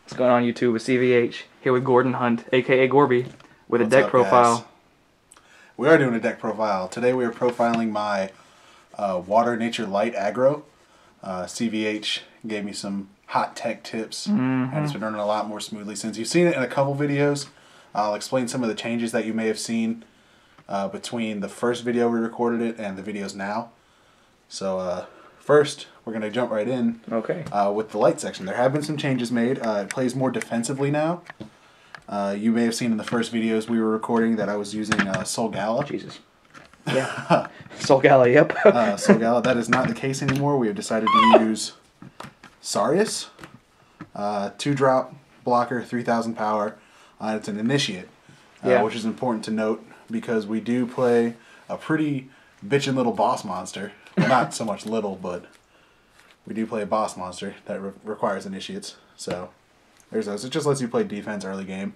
What's going on YouTube with CVH? Here with Gordon Hunt, aka Gorby, with What's a deck up, profile. guys? We are doing a deck profile. Today we are profiling my Water Nature Light Aggro. CVH gave me some hot tech tips, and it's been running a lot more smoothly since. You've seen it in a couple videos. I'll explain some of the changes that you may have seen between the first video we recorded it and the videos now. So first, we're going to jump right in with the light section. There have been some changes made. It plays more defensively now. You may have seen in the first videos we were recording that I was using Soul Gala. Jesus. Yeah. Soul Gala, yep. Soul Gala. That is not the case anymore. We have decided to use Sarius. 2-drop blocker, 3,000 power. It's an initiate, which is important to note because we do play a pretty bitchin' little boss monster. Well, not so much little, but we do play a boss monster that requires initiates. So there's those. It just lets you play defense early game.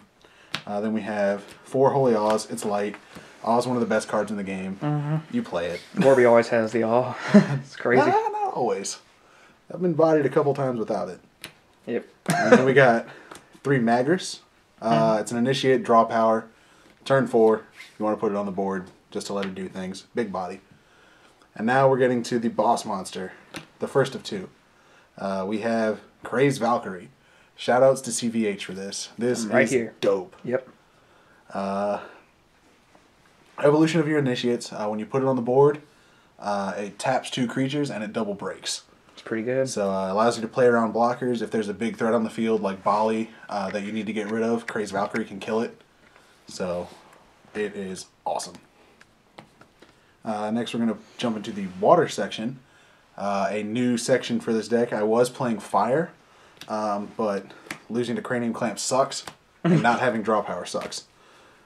Then we have 4 Holy Aws. It's light. Awe is one of the best cards in the game. You play it. Gorby always has the Awe. It's crazy. Not always. I've been bodied a couple times without it. Yep. And then we got 3 Magris. It's an initiate, draw power. Turn 4. You want to put it on the board just to let it do things. Big body. And now we're getting to the boss monster. The first of 2. We have Craze Valkyrie. Shoutouts to CVH for this. This is dope. Yep. Evolution of your initiates. When you put it on the board, it taps 2 creatures and it double breaks. It's pretty good. So it allows you to play around blockers. If there's a big threat on the field like Bali that you need to get rid of, Craze Valkyrie can kill it. So it is awesome. Next we're going to jump into the water section. A new section for this deck. I was playing fire, but losing to Cranium Clamp sucks, and not having draw power sucks.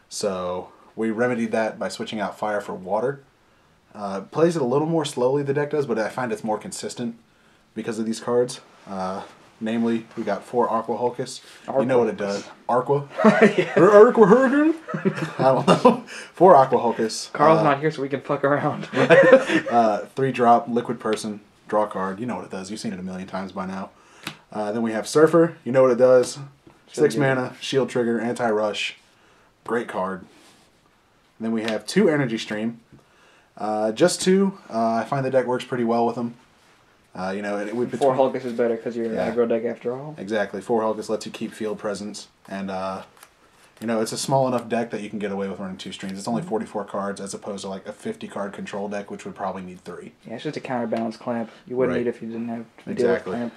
So we remedied that by switching out fire for water. Plays it a little more slowly, the deck does, but I find it's more consistent because of these cards. Namely, we got 4 Aqua Hulcus. You know what it does. Aqua? Aqua Hulcus? I don't know. 4 Aqua Hulcus. Carl's not here so we can fuck around. 3-drop, Liquid Person, draw card. You know what it does. You've seen it a million times by now. Then we have Surfer. You know what it does. 6 mana, shield trigger, anti-rush. Great card. And then we have 2 Energy Stream. Just 2. I find the deck works pretty well with them. 4 Hulcus is better because you're an aggro deck after all. Exactly. 4 Hulcus lets you keep field presence. And, it's a small enough deck that you can get away with running 2 streams. It's only 44 cards as opposed to like a 50-card control deck, which would probably need 3. Yeah, it's just a counterbalance clamp. You wouldn't need it if you didn't have to deal with clamp.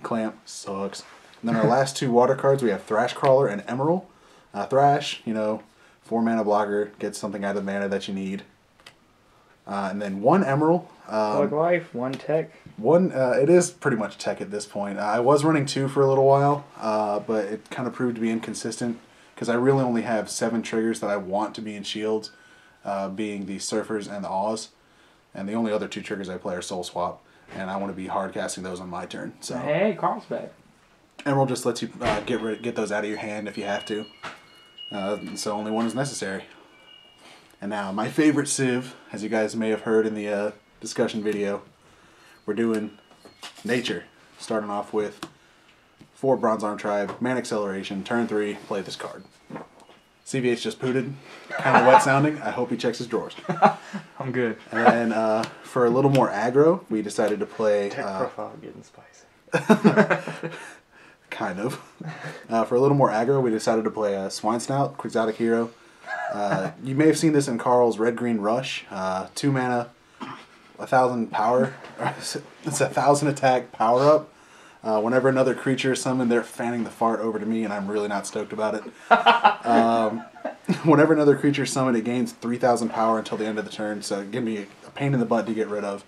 Clamp sucks. And then our last 2 water cards, we have Thrash Crawler and Emeral. Thrash, 4 mana blocker, gets something out of the mana that you need. And then 1 Emeral. Plug life, 1 tech. It is pretty much tech at this point. I was running 2 for a little while, but it kind of proved to be inconsistent because I really only have 7 triggers that I want to be in shields, being the Surfers and the Aws. And the only other 2 triggers I play are Soulswap, and I want to be hard casting those on my turn. So hey, Carl's back. Emeral just lets you get those out of your hand if you have to. So only 1 is necessary. And now, my favorite civ, as you guys may have heard in the discussion video, we're doing Nature. Starting off with 4 Bronze Arm Tribe, Man Acceleration, turn 3, play this card. CVH just pooted, kind of wet sounding. I hope he checks his drawers. I'm good. And then for a little more aggro, we decided to play... Tech profile getting spicy. Kind of. For a little more aggro, we decided to play Swine Snout, Quixotic hero. You may have seen this in Carl's Red-Green Rush. 2 mana, 1,000 power. It's 1,000 attack power up. Whenever another creature is summoned, they're fanning the fart over to me, and I'm really not stoked about it. Whenever another creature is summoned, it gains 3,000 power until the end of the turn, so it gives me a pain in the butt to get rid of.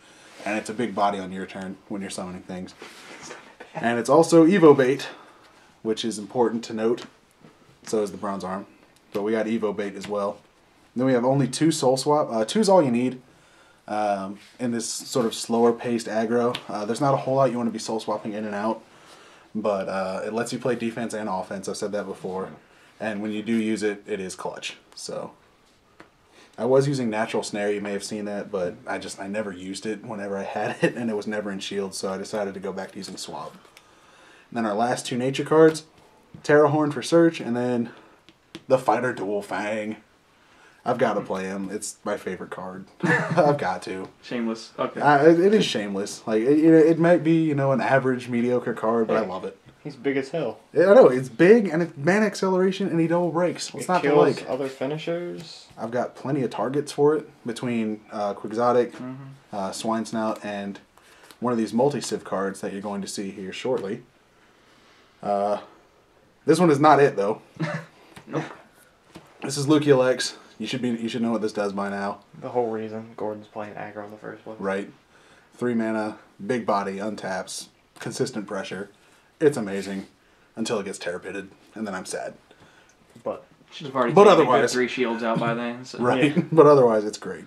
And it's a big body on your turn when you're summoning things. And it's also Evo bait, which is important to note. So is the Bronze Arm. But we got Evo bait as well. And then we have only 2 Soulswap. 2 is all you need in this sort of slower paced aggro. There's not a whole lot you want to be soul swapping in and out. But it lets you play defense and offense. I've said that before. And when you do use it, it is clutch. So I was using Natural Snare, you may have seen that, but I never used it whenever I had it, and it was never in shield, so I decided to go back to using Swap. And then our last 2 nature cards, Terahorn for search, and then the Fighter Duel Fang. I've got to play him. It's my favorite card. I've got to. Shameless. Okay. It is shameless. Like it might be an average mediocre card, but I love it. He's big as hell. I know it's big and it's mana acceleration and he double breaks. What's not to like? Other finishers. I've got plenty of targets for it between Quixotic, Swine, Snout, and one of these multi-civ cards that you're going to see here shortly. This one is not it though. Nope. This is Lukia Lex. You should know what this does by now. The whole reason Gordon's playing aggro in the first place. Right. 3 mana, big body, untaps, consistent pressure. It's amazing until it gets Terror Pitted, and then I'm sad. But should have already but taken otherwise, 3 shields out by then. So. Right. Yeah. But otherwise, it's great.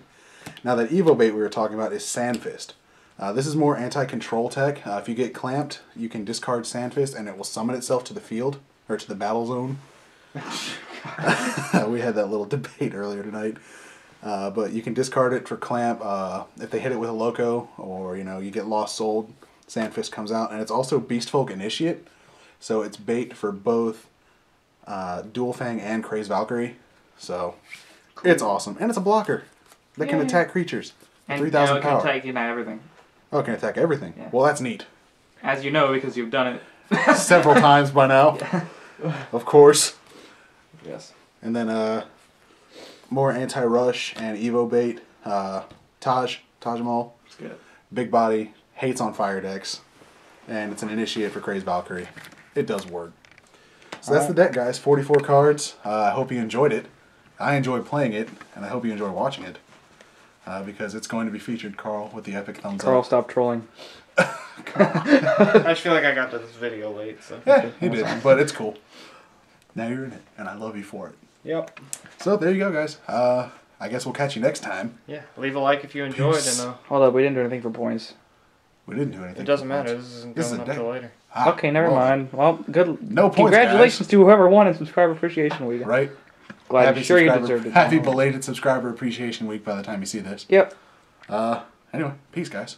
Now that Evo bait we were talking about is Sanfist. This is more anti-control tech. If you get clamped, you can discard Sanfist, and it will summon itself to the field or to the battle zone. We had that little debate earlier tonight. But you can discard it for clamp. If they hit it with a loco, or you get lost sold, Sanfist comes out, and it's also Beastfolk Initiate, so it's bait for both Dual Fang and Craze Valkyrie. So it's awesome, and it's a blocker that can attack creatures. And 3,000 it can power. attack everything. Oh, it can attack everything. Yeah. Well, that's neat. As you know, because you've done it Several times by now, of course. yes. And then more anti-rush and Evo bait. Tajimal. It's good. Big body, hates on fire decks, and it's an initiate for Craze Valkyrie. It does work. So that's the deck, guys. 44 cards. I hope you enjoyed it. I enjoyed playing it, and I hope you enjoy watching it. Because it's going to be featured, Carl, with the epic thumbs Carl, up. stop trolling. I just feel like I got to this video late, so. Yeah, he did, but it's cool. Now you're in it, and I love you for it. Yep. So there you go, guys. I guess we'll catch you next time. Yeah. Leave a like if you enjoyed, Peace. and Hold up, we didn't do anything for points. We didn't do anything. it doesn't for matter. points. This isn't This is going a up deck. till later. Okay, never mind. Well, good. No points, Congratulations to whoever won in Subscriber Appreciation Week. Right? Glad I'm sure you deserved it. Happy belated Subscriber Appreciation Week by the time you see this. Yep. Anyway, peace, guys.